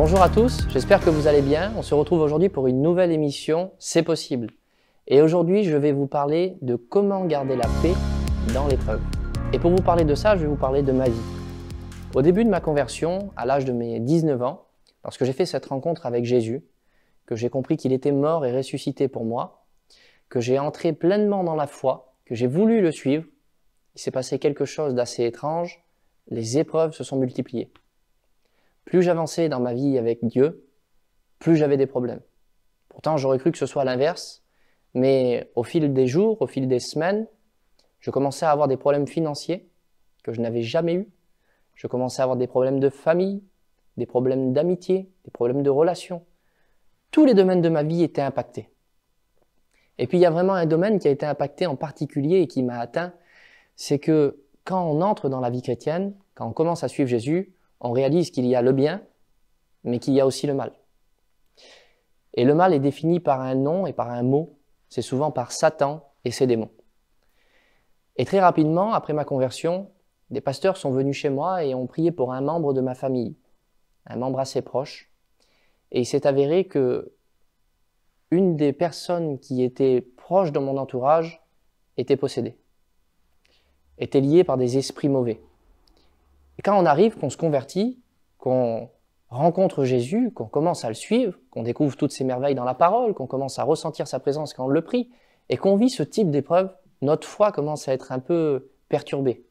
Bonjour à tous, j'espère que vous allez bien. On se retrouve aujourd'hui pour une nouvelle émission C'est possible. Et aujourd'hui, je vais vous parler de comment garder la paix dans l'épreuve. Et pour vous parler de ça, je vais vous parler de ma vie. Au début de ma conversion, à l'âge de mes 19 ans, lorsque j'ai fait cette rencontre avec Jésus, que j'ai compris qu'il était mort et ressuscité pour moi, que j'ai entré pleinement dans la foi, que j'ai voulu le suivre, il s'est passé quelque chose d'assez étrange, les épreuves se sont multipliées. Plus j'avançais dans ma vie avec Dieu, plus j'avais des problèmes. Pourtant, j'aurais cru que ce soit l'inverse, mais au fil des jours, au fil des semaines, je commençais à avoir des problèmes financiers que je n'avais jamais eus. Je commençais à avoir des problèmes de famille, des problèmes d'amitié, des problèmes de relations. Tous les domaines de ma vie étaient impactés. Et puis, il y a vraiment un domaine qui a été impacté en particulier et qui m'a atteint, c'est que quand on entre dans la vie chrétienne, quand on commence à suivre Jésus, on réalise qu'il y a le bien, mais qu'il y a aussi le mal. Et le mal est défini par un nom et par un mot, c'est souvent par Satan et ses démons. Et très rapidement, après ma conversion, des pasteurs sont venus chez moi et ont prié pour un membre de ma famille, un membre assez proche. Et il s'est avéré que une des personnes qui était proche de mon entourage était possédée, était liée par des esprits mauvais. Et quand on arrive, qu'on se convertit, qu'on rencontre Jésus, qu'on commence à le suivre, qu'on découvre toutes ses merveilles dans la parole, qu'on commence à ressentir sa présence quand on le prie, et qu'on vit ce type d'épreuve, notre foi commence à être un peu perturbée.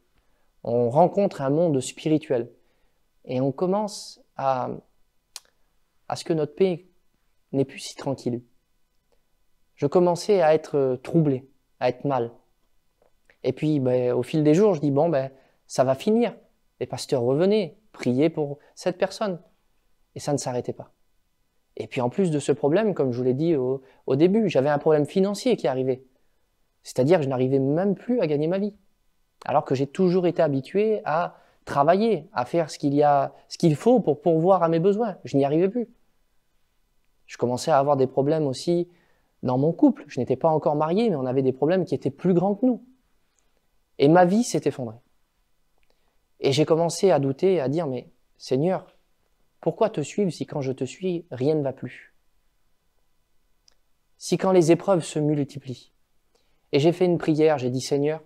On rencontre un monde spirituel et on commence à ce que notre paix n'est plus si tranquille. Je commençais à être troublé, à être mal. Et puis, au fil des jours, je dis, ça va finir. Les pasteurs revenaient, priaient pour cette personne. Et ça ne s'arrêtait pas. Et puis en plus de ce problème, comme je vous l'ai dit au début, j'avais un problème financier qui arrivait. C'est-à-dire que je n'arrivais même plus à gagner ma vie. Alors que j'ai toujours été habitué à travailler, à faire ce qu'il faut pour pourvoir à mes besoins. Je n'y arrivais plus. Je commençais à avoir des problèmes aussi dans mon couple. Je n'étais pas encore marié, mais on avait des problèmes qui étaient plus grands que nous. Et ma vie s'est effondrée. Et j'ai commencé à douter et à dire, mais Seigneur, pourquoi te suivre si quand je te suis, rien ne va plus? Si quand les épreuves se multiplient. Et j'ai fait une prière, j'ai dit, Seigneur,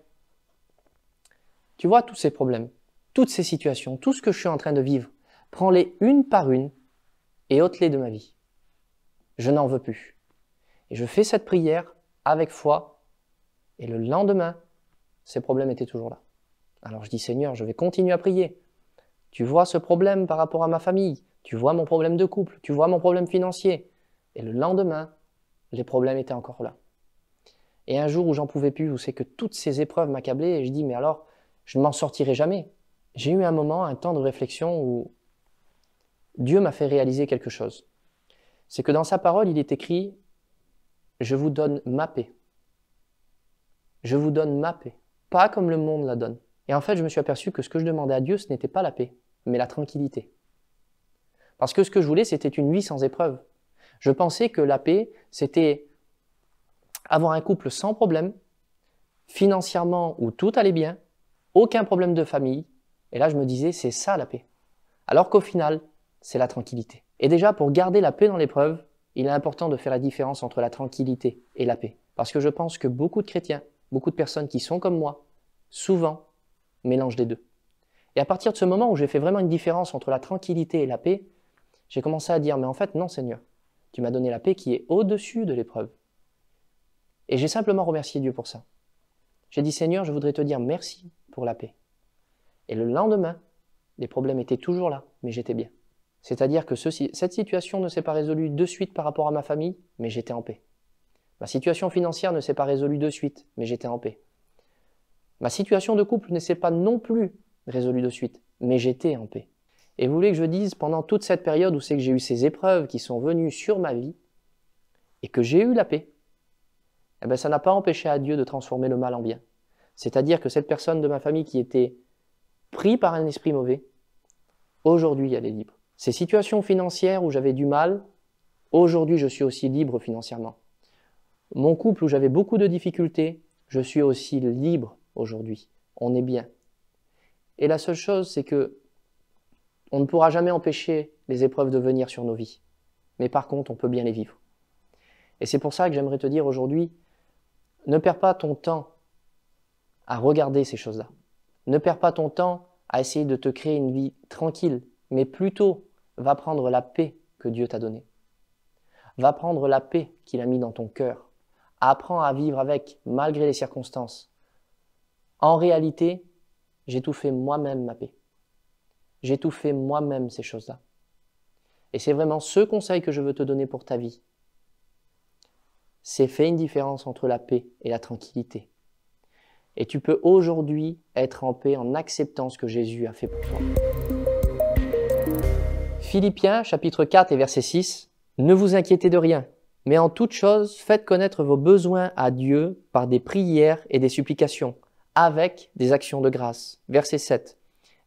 tu vois tous ces problèmes, toutes ces situations, tout ce que je suis en train de vivre, prends-les une par une et ôte-les de ma vie. Je n'en veux plus. Et je fais cette prière avec foi, et le lendemain, ces problèmes étaient toujours là. Alors je dis, Seigneur, je vais continuer à prier. Tu vois ce problème par rapport à ma famille, tu vois mon problème de couple, tu vois mon problème financier. Et le lendemain, les problèmes étaient encore là. Et un jour où j'en pouvais plus, où c'est que toutes ces épreuves m'accablaient, et je dis, mais alors, je ne m'en sortirai jamais. J'ai eu un moment, un temps de réflexion où Dieu m'a fait réaliser quelque chose. C'est que dans sa parole, il est écrit, je vous donne ma paix. Je vous donne ma paix. Pas comme le monde la donne. Et en fait, je me suis aperçu que ce que je demandais à Dieu, ce n'était pas la paix, mais la tranquillité. Parce que ce que je voulais, c'était une vie sans épreuve. Je pensais que la paix, c'était avoir un couple sans problème, financièrement où tout allait bien, aucun problème de famille. Et là, je me disais, c'est ça la paix. Alors qu'au final, c'est la tranquillité. Et déjà, pour garder la paix dans l'épreuve, il est important de faire la différence entre la tranquillité et la paix. Parce que je pense que beaucoup de chrétiens, beaucoup de personnes qui sont comme moi, souvent, mélange des deux. Et à partir de ce moment où j'ai fait vraiment une différence entre la tranquillité et la paix, j'ai commencé à dire, mais en fait, non Seigneur, tu m'as donné la paix qui est au-dessus de l'épreuve. Et j'ai simplement remercié Dieu pour ça. J'ai dit, Seigneur, je voudrais te dire merci pour la paix. Et le lendemain, les problèmes étaient toujours là, mais j'étais bien. C'est-à-dire que cette situation ne s'est pas résolue de suite par rapport à ma famille, mais j'étais en paix. Ma situation financière ne s'est pas résolue de suite, mais j'étais en paix. Ma situation de couple ne s'est pas non plus résolue de suite, mais j'étais en paix. Et vous voulez que je dise, pendant toute cette période où c'est que j'ai eu ces épreuves qui sont venues sur ma vie, et que j'ai eu la paix, ça n'a pas empêché à Dieu de transformer le mal en bien. C'est-à-dire que cette personne de ma famille qui était prise par un esprit mauvais, aujourd'hui elle est libre. Ces situations financières où j'avais du mal, aujourd'hui je suis aussi libre financièrement. Mon couple où j'avais beaucoup de difficultés, je suis aussi libre aujourd'hui. On est bien. Et la seule chose, c'est que on ne pourra jamais empêcher les épreuves de venir sur nos vies. Mais par contre, on peut bien les vivre. Et c'est pour ça que j'aimerais te dire aujourd'hui, ne perds pas ton temps à regarder ces choses-là. Ne perds pas ton temps à essayer de te créer une vie tranquille, mais plutôt va prendre la paix que Dieu t'a donnée. Va prendre la paix qu'il a mis dans ton cœur. Apprends à vivre avec, malgré les circonstances. En réalité, j'ai tout fait moi-même ma paix. J'ai tout fait moi-même ces choses-là. Et c'est vraiment ce conseil que je veux te donner pour ta vie. C'est fais une différence entre la paix et la tranquillité. Et tu peux aujourd'hui être en paix en acceptant ce que Jésus a fait pour toi. Philippiens chapitre 4 et verset 6. Ne vous inquiétez de rien, mais en toute chose, faites connaître vos besoins à Dieu par des prières et des supplications, avec des actions de grâce. Verset 7.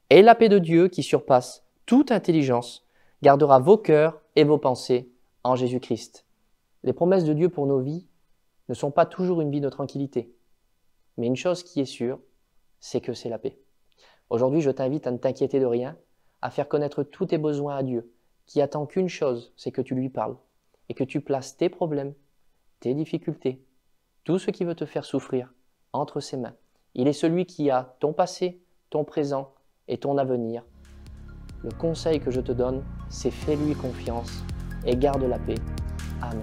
Et la paix de Dieu qui surpasse toute intelligence gardera vos cœurs et vos pensées en Jésus-Christ. Les promesses de Dieu pour nos vies ne sont pas toujours une vie de tranquillité. Mais une chose qui est sûre, c'est que c'est la paix. Aujourd'hui, je t'invite à ne t'inquiéter de rien, à faire connaître tous tes besoins à Dieu, qui attend qu'une chose, c'est que tu lui parles et que tu places tes problèmes, tes difficultés, tout ce qui veut te faire souffrir entre ses mains. Il est celui qui a ton passé, ton présent et ton avenir. Le conseil que je te donne, c'est fais-lui confiance et garde la paix. Amen.